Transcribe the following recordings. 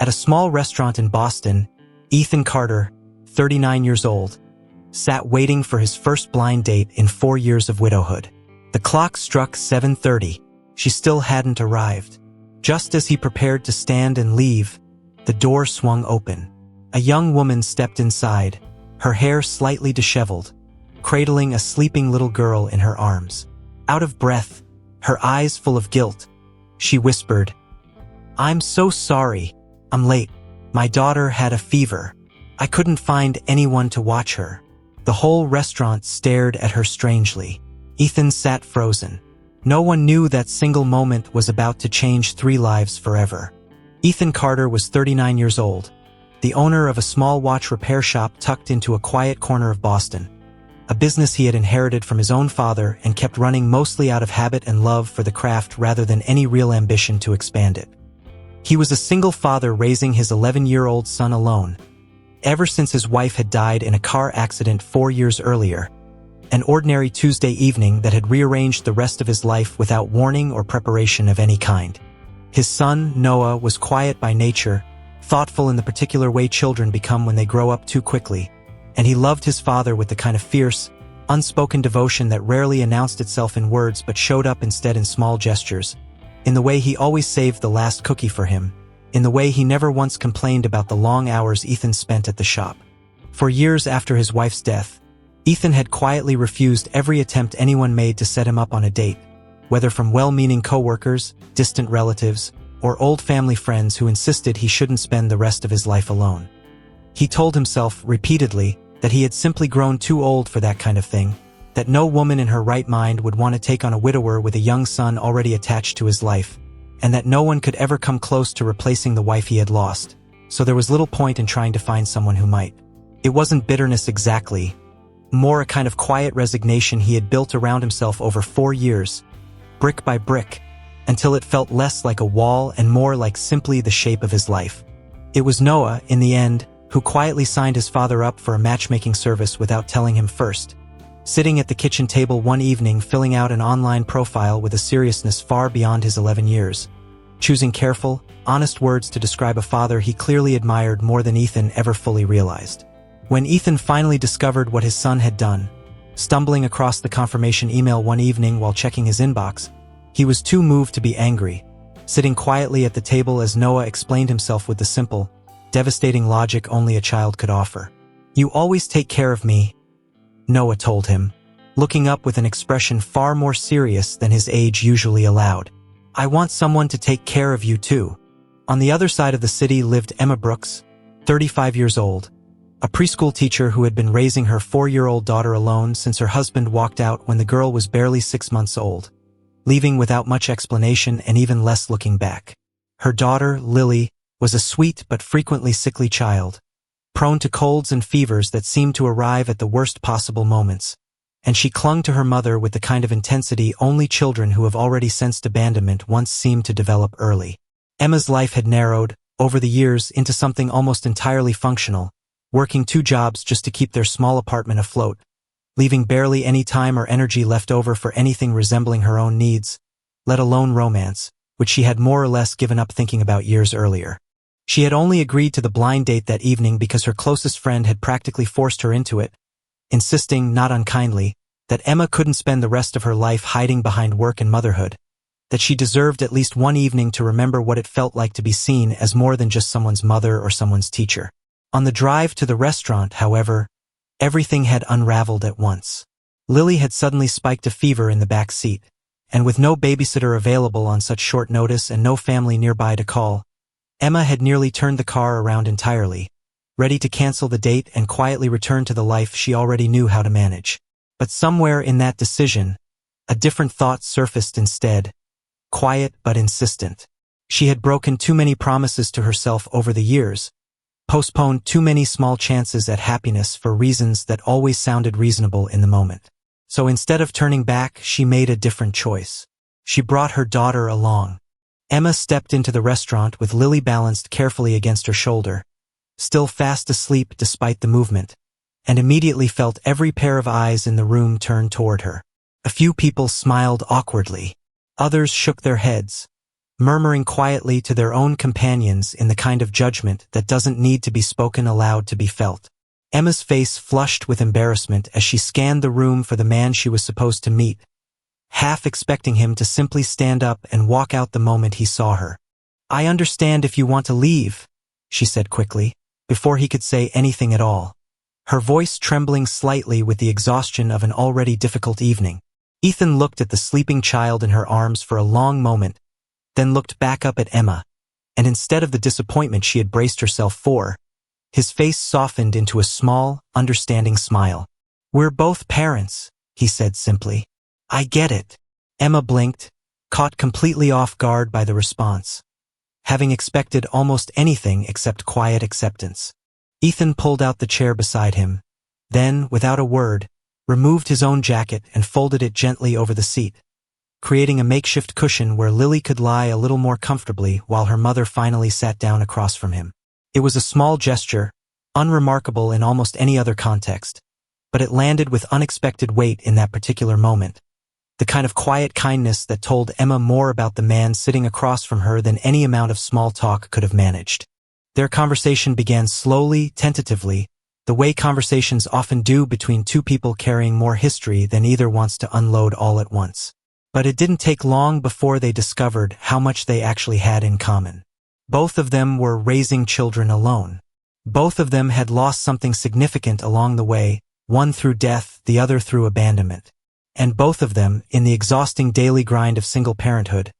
At a small restaurant in Boston, Ethan Carter, 39 years old, sat waiting for his first blind date in 4 years of widowhood. The clock struck 7:30. She still hadn't arrived. Just as he prepared to stand and leave, the door swung open. A young woman stepped inside, her hair slightly disheveled, cradling a sleeping little girl in her arms. Out of breath, her eyes full of guilt, she whispered, "I'm so sorry. I'm late. My daughter had a fever. I couldn't find anyone to watch her." The whole restaurant stared at her strangely. Ethan sat frozen. No one knew that single moment was about to change 3 lives forever. Ethan Carter was 39 years old, the owner of a small watch repair shop tucked into a quiet corner of Boston, a business he had inherited from his own father and kept running mostly out of habit and love for the craft rather than any real ambition to expand it. He was a single father raising his 11-year-old son alone, ever since his wife had died in a car accident 4 years earlier, an ordinary Tuesday evening that had rearranged the rest of his life without warning or preparation of any kind. His son, Noah, was quiet by nature, thoughtful in the particular way children become when they grow up too quickly, and he loved his father with the kind of fierce, unspoken devotion that rarely announced itself in words but showed up instead in small gestures, in the way he always saved the last cookie for him, in the way he never once complained about the long hours Ethan spent at the shop. For years after his wife's death, Ethan had quietly refused every attempt anyone made to set him up on a date, whether from well-meaning coworkers, distant relatives, or old family friends who insisted he shouldn't spend the rest of his life alone. He told himself repeatedly that he had simply grown too old for that kind of thing, that no woman in her right mind would want to take on a widower with a young son already attached to his life, and that no one could ever come close to replacing the wife he had lost, so there was little point in trying to find someone who might. It wasn't bitterness exactly, more a kind of quiet resignation he had built around himself over 4 years, brick by brick, until it felt less like a wall and more like simply the shape of his life. It was Noah, in the end, who quietly signed his father up for a matchmaking service without telling him first, sitting at the kitchen table one evening filling out an online profile with a seriousness far beyond his 11 years, choosing careful, honest words to describe a father he clearly admired more than Ethan ever fully realized. When Ethan finally discovered what his son had done, stumbling across the confirmation email one evening while checking his inbox, he was too moved to be angry, sitting quietly at the table as Noah explained himself with the simple, devastating logic only a child could offer. "You always take care of me," Noah told him, looking up with an expression far more serious than his age usually allowed. "I want someone to take care of you too." On the other side of the city lived Emma Brooks, 35 years old, a preschool teacher who had been raising her 4-year-old daughter alone since her husband walked out when the girl was barely 6 months old, leaving without much explanation and even less looking back. Her daughter, Lily, was a sweet but frequently sickly child, prone to colds and fevers that seemed to arrive at the worst possible moments, and she clung to her mother with the kind of intensity only children who have already sensed abandonment once seem to develop early. Emma's life had narrowed, over the years, into something almost entirely functional, working 2 jobs just to keep their small apartment afloat, leaving barely any time or energy left over for anything resembling her own needs, let alone romance, which she had more or less given up thinking about years earlier. She had only agreed to the blind date that evening because her closest friend had practically forced her into it, insisting, not unkindly, that Emma couldn't spend the rest of her life hiding behind work and motherhood, that she deserved at least one evening to remember what it felt like to be seen as more than just someone's mother or someone's teacher. On the drive to the restaurant, however, everything had unraveled at once. Lily had suddenly spiked a fever in the back seat, and with no babysitter available on such short notice and no family nearby to call, Emma had nearly turned the car around entirely, ready to cancel the date and quietly return to the life she already knew how to manage. But somewhere in that decision, a different thought surfaced instead, quiet but insistent. She had broken too many promises to herself over the years, postponed too many small chances at happiness for reasons that always sounded reasonable in the moment. So instead of turning back, she made a different choice. She brought her daughter along. Emma stepped into the restaurant with Lily balanced carefully against her shoulder, still fast asleep despite the movement, and immediately felt every pair of eyes in the room turn toward her. A few people smiled awkwardly. Others shook their heads, murmuring quietly to their own companions in the kind of judgment that doesn't need to be spoken aloud to be felt. Emma's face flushed with embarrassment as she scanned the room for the man she was supposed to meet, half expecting him to simply stand up and walk out the moment he saw her. "I understand if you want to leave," she said quickly, before he could say anything at all, her voice trembling slightly with the exhaustion of an already difficult evening. Ethan looked at the sleeping child in her arms for a long moment, then looked back up at Emma, and instead of the disappointment she had braced herself for, his face softened into a small, understanding smile. "We're both parents," he said simply. "I get it." Emma blinked, caught completely off guard by the response, having expected almost anything except quiet acceptance. Ethan pulled out the chair beside him, then, without a word, removed his own jacket and folded it gently over the seat, creating a makeshift cushion where Lily could lie a little more comfortably while her mother finally sat down across from him. It was a small gesture, unremarkable in almost any other context, but it landed with unexpected weight in that particular moment, the kind of quiet kindness that told Emma more about the man sitting across from her than any amount of small talk could have managed. Their conversation began slowly, tentatively, the way conversations often do between two people carrying more history than either wants to unload all at once. But it didn't take long before they discovered how much they actually had in common. Both of them were raising children alone. Both of them had lost something significant along the way, one through death, the other through abandonment. And both of them, in the exhausting daily grind of single parenthood,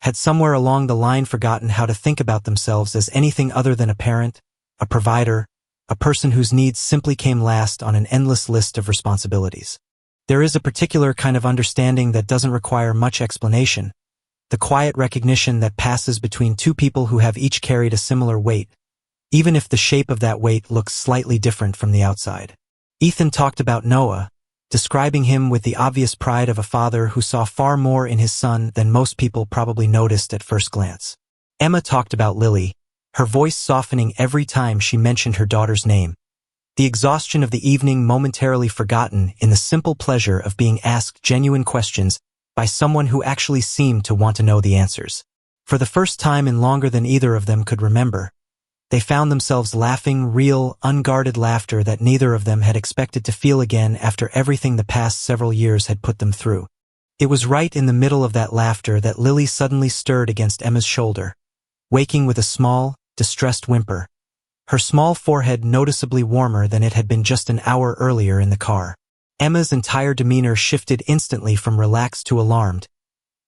had somewhere along the line forgotten how to think about themselves as anything other than a parent, a provider, a person whose needs simply came last on an endless list of responsibilities. There is a particular kind of understanding that doesn't require much explanation, the quiet recognition that passes between two people who have each carried a similar weight, even if the shape of that weight looks slightly different from the outside. Ethan talked about Noah, describing him with the obvious pride of a father who saw far more in his son than most people probably noticed at first glance. Emma talked about Lily, her voice softening every time she mentioned her daughter's name, the exhaustion of the evening momentarily forgotten in the simple pleasure of being asked genuine questions by someone who actually seemed to want to know the answers. For the first time in longer than either of them could remember, they found themselves laughing real, unguarded laughter that neither of them had expected to feel again after everything the past several years had put them through. It was right in the middle of that laughter that Lily suddenly stirred against Emma's shoulder, waking with a small, distressed whimper, her small forehead noticeably warmer than it had been just an hour earlier in the car. Emma's entire demeanor shifted instantly from relaxed to alarmed,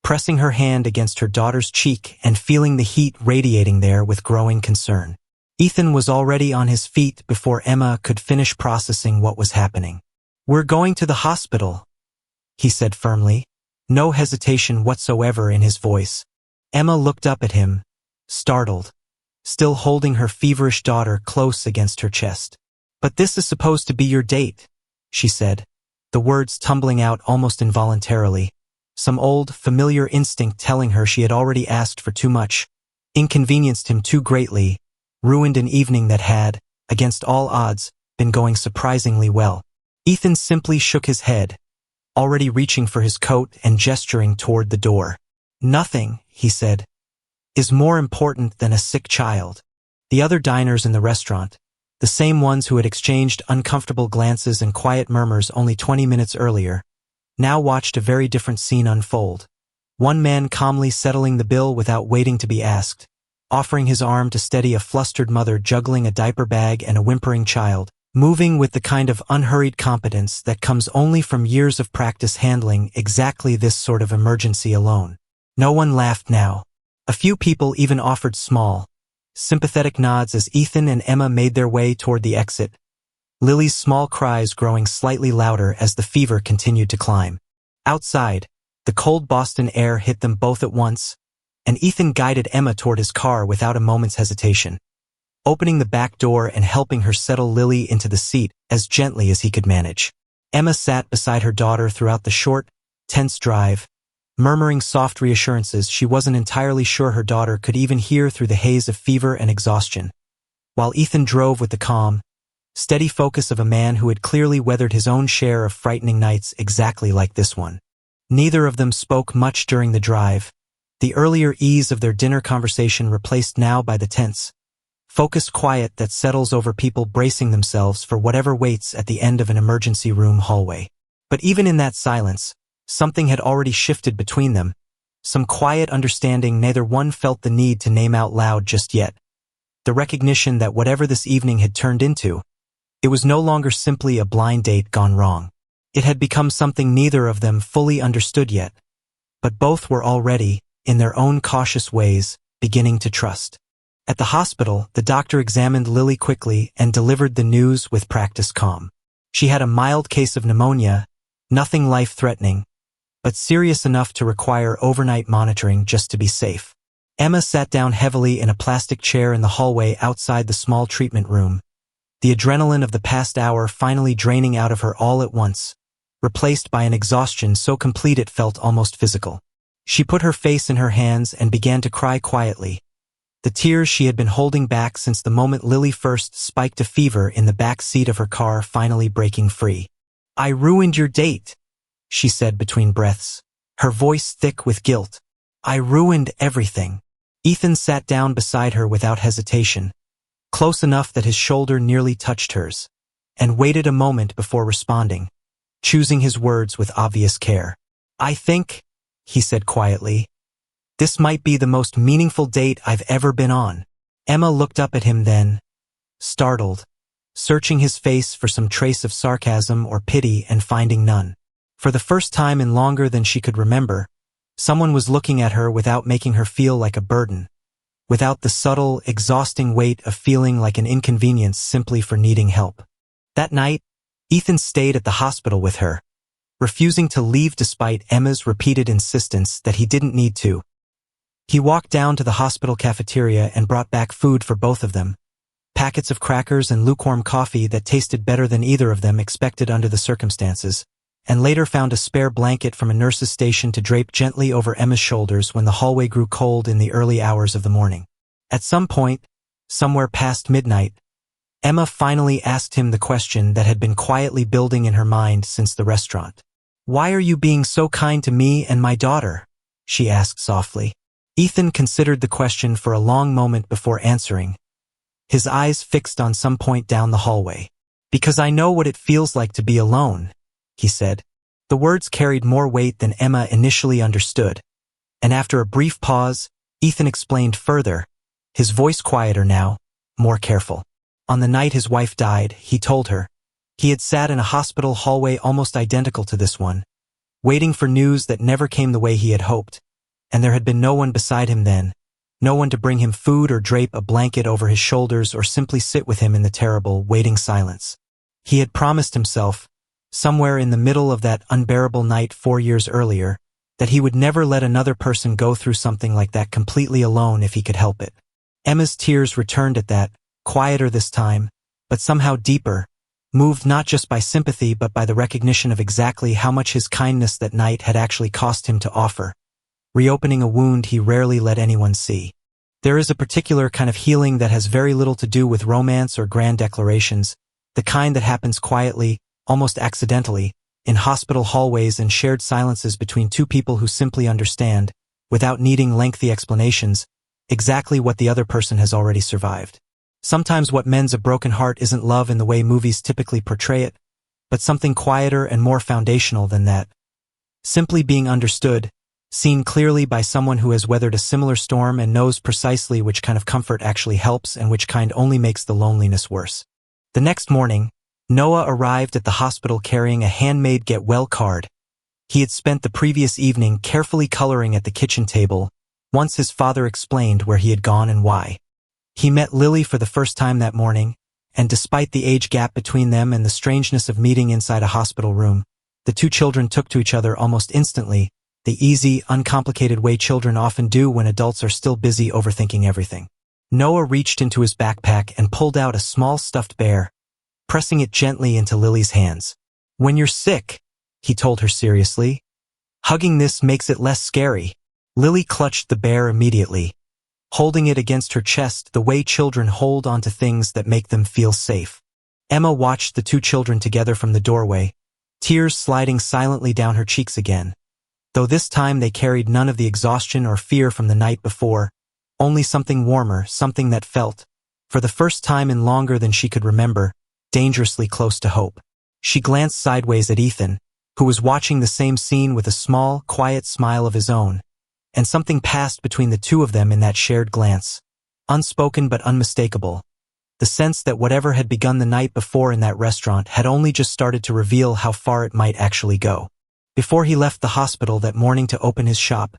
pressing her hand against her daughter's cheek and feeling the heat radiating there with growing concern. Ethan was already on his feet before Emma could finish processing what was happening. "We're going to the hospital," he said firmly, no hesitation whatsoever in his voice. Emma looked up at him, startled, still holding her feverish daughter close against her chest. "But this is supposed to be your date," she said, the words tumbling out almost involuntarily, some old, familiar instinct telling her she had already asked for too much, inconvenienced him too greatly, ruined an evening that had, against all odds, been going surprisingly well. Ethan simply shook his head, already reaching for his coat and gesturing toward the door. "Nothing," he said, "is more important than a sick child." The other diners in the restaurant, the same ones who had exchanged uncomfortable glances and quiet murmurs only 20 minutes earlier, now watched a very different scene unfold. One man calmly settling the bill without waiting to be asked, offering his arm to steady a flustered mother juggling a diaper bag and a whimpering child, moving with the kind of unhurried competence that comes only from years of practice handling exactly this sort of emergency alone. No one laughed now. A few people even offered small, sympathetic nods as Ethan and Emma made their way toward the exit, Lily's small cries growing slightly louder as the fever continued to climb. Outside, the cold Boston air hit them both at once, and Ethan guided Emma toward his car without a moment's hesitation, opening the back door and helping her settle Lily into the seat as gently as he could manage. Emma sat beside her daughter throughout the short, tense drive, murmuring soft reassurances she wasn't entirely sure her daughter could even hear through the haze of fever and exhaustion, while Ethan drove with the calm, steady focus of a man who had clearly weathered his own share of frightening nights exactly like this one. Neither of them spoke much during the drive, the earlier ease of their dinner conversation replaced now by the tense, focused quiet that settles over people bracing themselves for whatever waits at the end of an emergency room hallway. But even in that silence, something had already shifted between them, some quiet understanding neither one felt the need to name out loud just yet. The recognition that whatever this evening had turned into, it was no longer simply a blind date gone wrong. It had become something neither of them fully understood yet, but both were already, in their own cautious ways, beginning to trust. At the hospital, the doctor examined Lily quickly and delivered the news with practiced calm. She had a mild case of pneumonia, nothing life-threatening, but serious enough to require overnight monitoring just to be safe. Emma sat down heavily in a plastic chair in the hallway outside the small treatment room, the adrenaline of the past hour finally draining out of her all at once, replaced by an exhaustion so complete it felt almost physical. She put her face in her hands and began to cry quietly, the tears she had been holding back since the moment Lily first spiked a fever in the back seat of her car finally breaking free. "I ruined your date," she said between breaths, her voice thick with guilt. "I ruined everything." Ethan sat down beside her without hesitation, close enough that his shoulder nearly touched hers, and waited a moment before responding, choosing his words with obvious care. "I think," he said quietly, "this might be the most meaningful date I've ever been on." Emma looked up at him then, startled, searching his face for some trace of sarcasm or pity and finding none. For the first time in longer than she could remember, someone was looking at her without making her feel like a burden, without the subtle, exhausting weight of feeling like an inconvenience simply for needing help. That night, Ethan stayed at the hospital with her, refusing to leave despite Emma's repeated insistence that he didn't need to. He walked down to the hospital cafeteria and brought back food for both of them, packets of crackers and lukewarm coffee that tasted better than either of them expected under the circumstances, and later found a spare blanket from a nurse's station to drape gently over Emma's shoulders when the hallway grew cold in the early hours of the morning. At some point, somewhere past midnight, Emma finally asked him the question that had been quietly building in her mind since the restaurant. "Why are you being so kind to me and my daughter?" she asked softly. Ethan considered the question for a long moment before answering, his eyes fixed on some point down the hallway. "Because I know what it feels like to be alone," he said. The words carried more weight than Emma initially understood, and after a brief pause, Ethan explained further, his voice quieter now, more careful. On the night his wife died, he told her, he had sat in a hospital hallway almost identical to this one, waiting for news that never came the way he had hoped, and there had been no one beside him then, no one to bring him food or drape a blanket over his shoulders or simply sit with him in the terrible, waiting silence. He had promised himself, somewhere in the middle of that unbearable night 4 years earlier, that he would never let another person go through something like that completely alone if he could help it. Emma's tears returned at that, quieter this time, but somehow deeper, moved not just by sympathy but by the recognition of exactly how much his kindness that night had actually cost him to offer, reopening a wound he rarely let anyone see. There is a particular kind of healing that has very little to do with romance or grand declarations, the kind that happens quietly, almost accidentally, in hospital hallways and shared silences between two people who simply understand, without needing lengthy explanations, exactly what the other person has already survived. Sometimes what mends a broken heart isn't love in the way movies typically portray it, but something quieter and more foundational than that. Simply being understood, seen clearly by someone who has weathered a similar storm and knows precisely which kind of comfort actually helps and which kind only makes the loneliness worse. The next morning, Noah arrived at the hospital carrying a handmade get-well card. He had spent the previous evening carefully coloring at the kitchen table, once his father explained where he had gone and why. He met Lily for the first time that morning, and despite the age gap between them and the strangeness of meeting inside a hospital room, the two children took to each other almost instantly, the easy, uncomplicated way children often do when adults are still busy overthinking everything. Noah reached into his backpack and pulled out a small stuffed bear, pressing it gently into Lily's hands. "When you're sick," he told her seriously, "hugging this makes it less scary." Lily clutched the bear immediately, holding it against her chest the way children hold onto things that make them feel safe. Emma watched the two children together from the doorway, tears sliding silently down her cheeks again. though this time they carried none of the exhaustion or fear from the night before, only something warmer, something that felt, for the first time in longer than she could remember, dangerously close to hope. She glanced sideways at Ethan, who was watching the same scene with a small, quiet smile of his own, and something passed between the two of them in that shared glance, unspoken but unmistakable. The sense that whatever had begun the night before in that restaurant had only just started to reveal how far it might actually go. Before he left the hospital that morning to open his shop,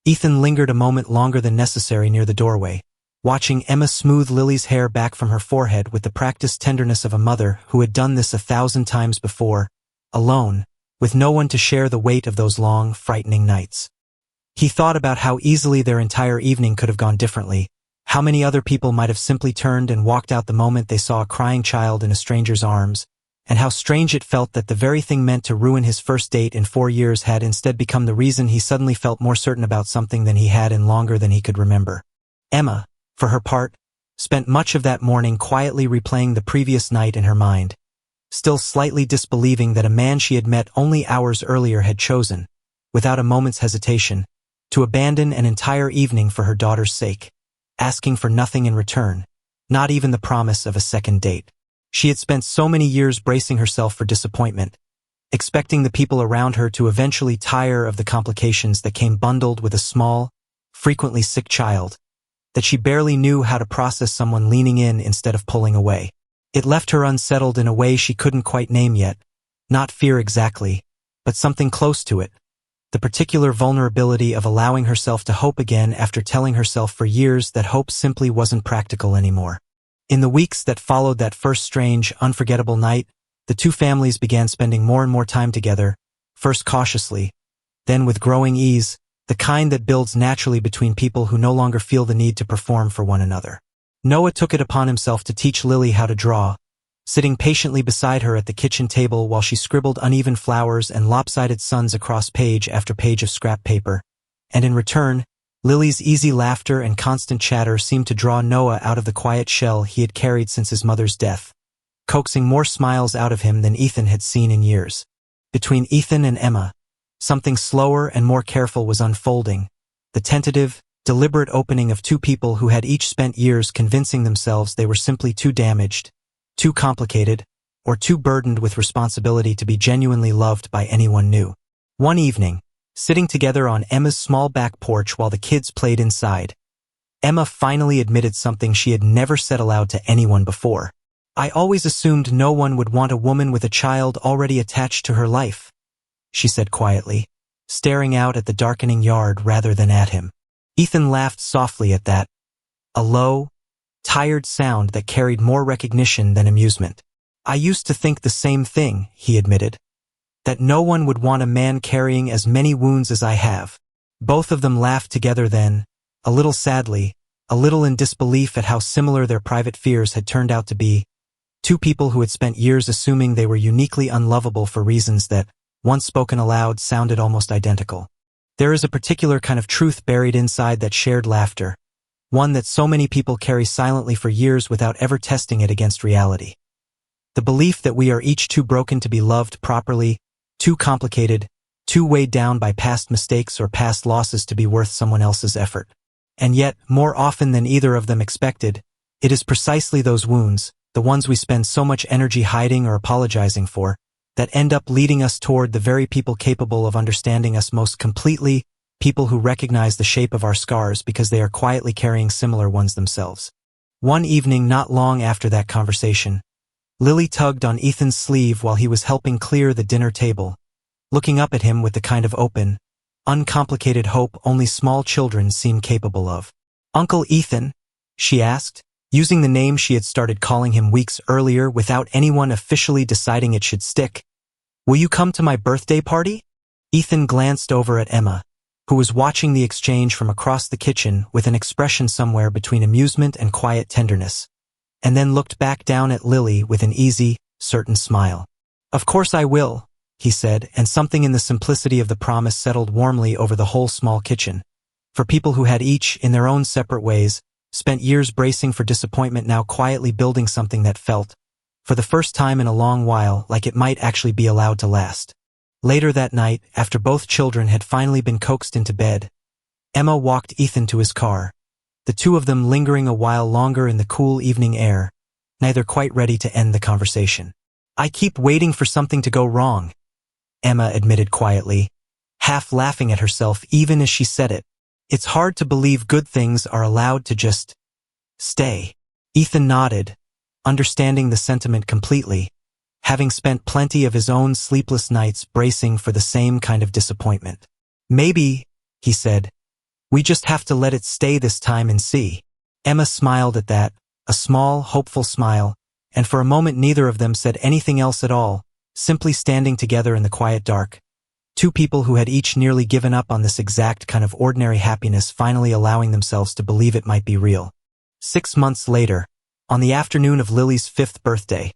Ethan lingered a moment longer than necessary near the doorway, watching Emma smooth Lily's hair back from her forehead with the practiced tenderness of a mother who had done this 1,000 times before, alone, with no one to share the weight of those long, frightening nights. He thought about how easily their entire evening could have gone differently, how many other people might have simply turned and walked out the moment they saw a crying child in a stranger's arms, and how strange it felt that the very thing meant to ruin his first date in 4 years had instead become the reason he suddenly felt more certain about something than he had in longer than he could remember. Emma, for her part, spent much of that morning quietly replaying the previous night in her mind, still slightly disbelieving that a man she had met only hours earlier had chosen, without a moment's hesitation, to abandon an entire evening for her daughter's sake, asking for nothing in return, not even the promise of a second date. She had spent so many years bracing herself for disappointment, expecting the people around her to eventually tire of the complications that came bundled with a small, frequently sick child, that she barely knew how to process someone leaning in instead of pulling away. It left her unsettled in a way she couldn't quite name yet, not fear exactly, but something close to it, the particular vulnerability of allowing herself to hope again after telling herself for years that hope simply wasn't practical anymore. In the weeks that followed that first strange, unforgettable night, the two families began spending more and more time together, first cautiously, then with growing ease, the kind that builds naturally between people who no longer feel the need to perform for one another. Noah took it upon himself to teach Lily how to draw, sitting patiently beside her at the kitchen table while she scribbled uneven flowers and lopsided suns across page after page of scrap paper, and in return, Lily's easy laughter and constant chatter seemed to draw Noah out of the quiet shell he had carried since his mother's death, coaxing more smiles out of him than Ethan had seen in years. Between Ethan and Emma, something slower and more careful was unfolding, the tentative, deliberate opening of two people who had each spent years convincing themselves they were simply too damaged, too complicated, or too burdened with responsibility to be genuinely loved by anyone new. One evening, sitting together on Emma's small back porch while the kids played inside, Emma finally admitted something she had never said aloud to anyone before. "I always assumed no one would want a woman with a child already attached to her life," she said quietly, staring out at the darkening yard rather than at him. Ethan laughed softly at that, a low, tired sound that carried more recognition than amusement. "I used to think the same thing," he admitted, "that no one would want a man carrying as many wounds as I have." Both of them laughed together then, a little sadly, a little in disbelief at how similar their private fears had turned out to be, two people who had spent years assuming they were uniquely unlovable for reasons that, once spoken aloud, sounded almost identical. There is a particular kind of truth buried inside that shared laughter, one that so many people carry silently for years without ever testing it against reality. The belief that we are each too broken to be loved properly, too complicated, too weighed down by past mistakes or past losses to be worth someone else's effort. And yet, more often than either of them expected, it is precisely those wounds, the ones we spend so much energy hiding or apologizing for, that end up leading us toward the very people capable of understanding us most completely, people who recognize the shape of our scars because they are quietly carrying similar ones themselves. One evening not long after that conversation, Lily tugged on Ethan's sleeve while he was helping clear the dinner table, looking up at him with the kind of open, uncomplicated hope only small children seem capable of. "Uncle Ethan?" she asked, using the name she had started calling him weeks earlier without anyone officially deciding it should stick. "Will you come to my birthday party?" Ethan glanced over at Emma, who was watching the exchange from across the kitchen with an expression somewhere between amusement and quiet tenderness, and then looked back down at Lily with an easy, certain smile. "Of course I will," he said, and something in the simplicity of the promise settled warmly over the whole small kitchen. For people who had each, in their own separate ways, spent years bracing for disappointment, now quietly building something that felt, for the first time in a long while, like it might actually be allowed to last. Later that night, after both children had finally been coaxed into bed, Emma walked Ethan to his car, the two of them lingering a while longer in the cool evening air, neither quite ready to end the conversation. "I keep waiting for something to go wrong," Emma admitted quietly, half laughing at herself even as she said it. "It's hard to believe good things are allowed to just stay." Ethan nodded, understanding the sentiment completely, having spent plenty of his own sleepless nights bracing for the same kind of disappointment. "Maybe," he said, "we just have to let it stay this time and see." Emma smiled at that, a small, hopeful smile, and for a moment neither of them said anything else at all, simply standing together in the quiet dark. Two people who had each nearly given up on this exact kind of ordinary happiness finally allowing themselves to believe it might be real. 6 months later, on the afternoon of Lily's 5th birthday,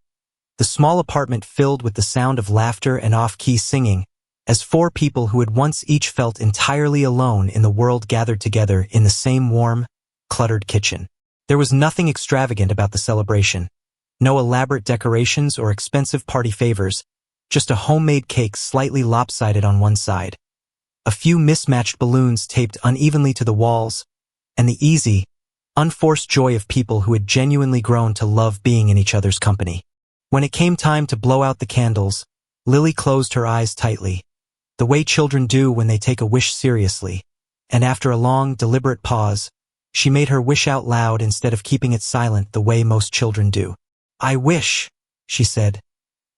the small apartment filled with the sound of laughter and off-key singing, as four people who had once each felt entirely alone in the world gathered together in the same warm, cluttered kitchen. There was nothing extravagant about the celebration. No elaborate decorations or expensive party favors, just a homemade cake slightly lopsided on one side, a few mismatched balloons taped unevenly to the walls, and the easy, unforced joy of people who had genuinely grown to love being in each other's company. When it came time to blow out the candles, Lily closed her eyes tightly, the way children do when they take a wish seriously, and after a long, deliberate pause, she made her wish out loud instead of keeping it silent the way most children do. "I wish," she said,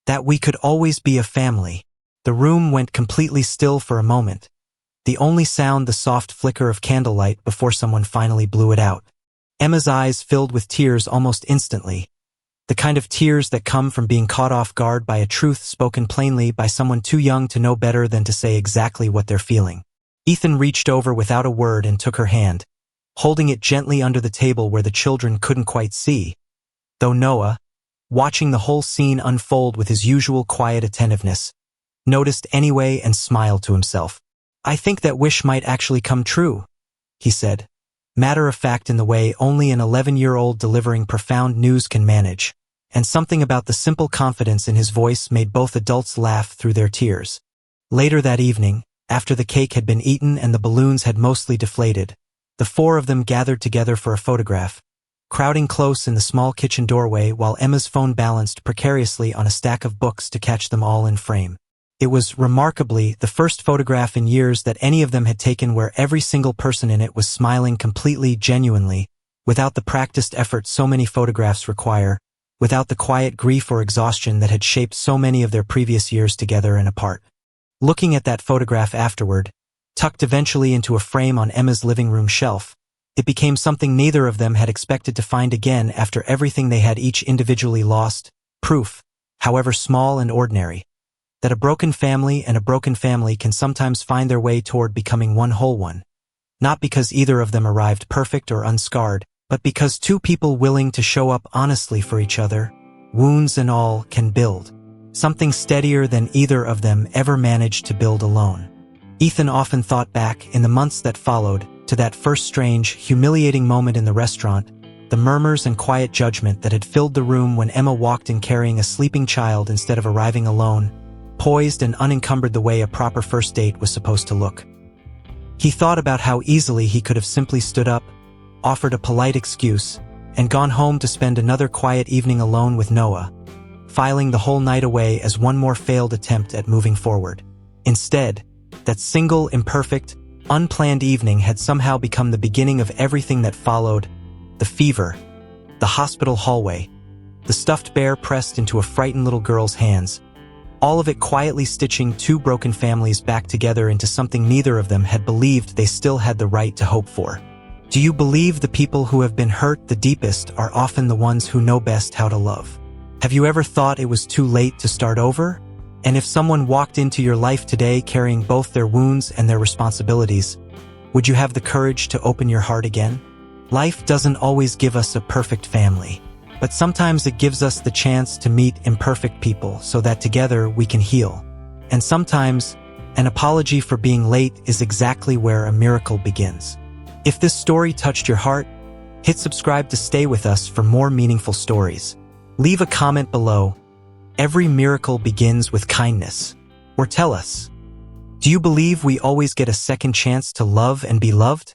"that we could always be a family." The room went completely still for a moment, the only sound the soft flicker of candlelight before someone finally blew it out. Emma's eyes filled with tears almost instantly, the kind of tears that come from being caught off guard by a truth spoken plainly by someone too young to know better than to say exactly what they're feeling. Ethan reached over without a word and took her hand, holding it gently under the table where the children couldn't quite see, though Noah, watching the whole scene unfold with his usual quiet attentiveness, noticed anyway and smiled to himself. "I think that wish might actually come true," he said, matter-of-fact in the way only an 11-year-old delivering profound news can manage, and something about the simple confidence in his voice made both adults laugh through their tears. Later that evening, after the cake had been eaten and the balloons had mostly deflated, the four of them gathered together for a photograph, crowding close in the small kitchen doorway while Emma's phone balanced precariously on a stack of books to catch them all in frame. It was, remarkably, the first photograph in years that any of them had taken where every single person in it was smiling completely genuinely, without the practiced effort so many photographs require, without the quiet grief or exhaustion that had shaped so many of their previous years together and apart. Looking at that photograph afterward, tucked eventually into a frame on Emma's living room shelf, it became something neither of them had expected to find again after everything they had each individually lost, proof, however small and ordinary, that a broken family and a broken family can sometimes find their way toward becoming one whole one, not because either of them arrived perfect or unscarred, but because two people willing to show up honestly for each other, wounds and all, can build something steadier than either of them ever managed to build alone. Ethan often thought back, in the months that followed, to that first strange, humiliating moment in the restaurant, the murmurs and quiet judgment that had filled the room when Emma walked in carrying a sleeping child instead of arriving alone, poised and unencumbered the way a proper first date was supposed to look. He thought about how easily he could have simply stood up, offered a polite excuse, and gone home to spend another quiet evening alone with Noah, filing the whole night away as one more failed attempt at moving forward. Instead, that single, imperfect, unplanned evening had somehow become the beginning of everything that followed: the fever, the hospital hallway, the stuffed bear pressed into a frightened little girl's hands, all of it quietly stitching two broken families back together into something neither of them had believed they still had the right to hope for. Do you believe the people who have been hurt the deepest are often the ones who know best how to love? Have you ever thought it was too late to start over? And if someone walked into your life today carrying both their wounds and their responsibilities, would you have the courage to open your heart again? Life doesn't always give us a perfect family, but sometimes it gives us the chance to meet imperfect people so that together we can heal. And sometimes, an apology for being late is exactly where a miracle begins. If this story touched your heart, hit subscribe to stay with us for more meaningful stories. Leave a comment below. Every miracle begins with kindness. Or tell us, do you believe we always get a second chance to love and be loved?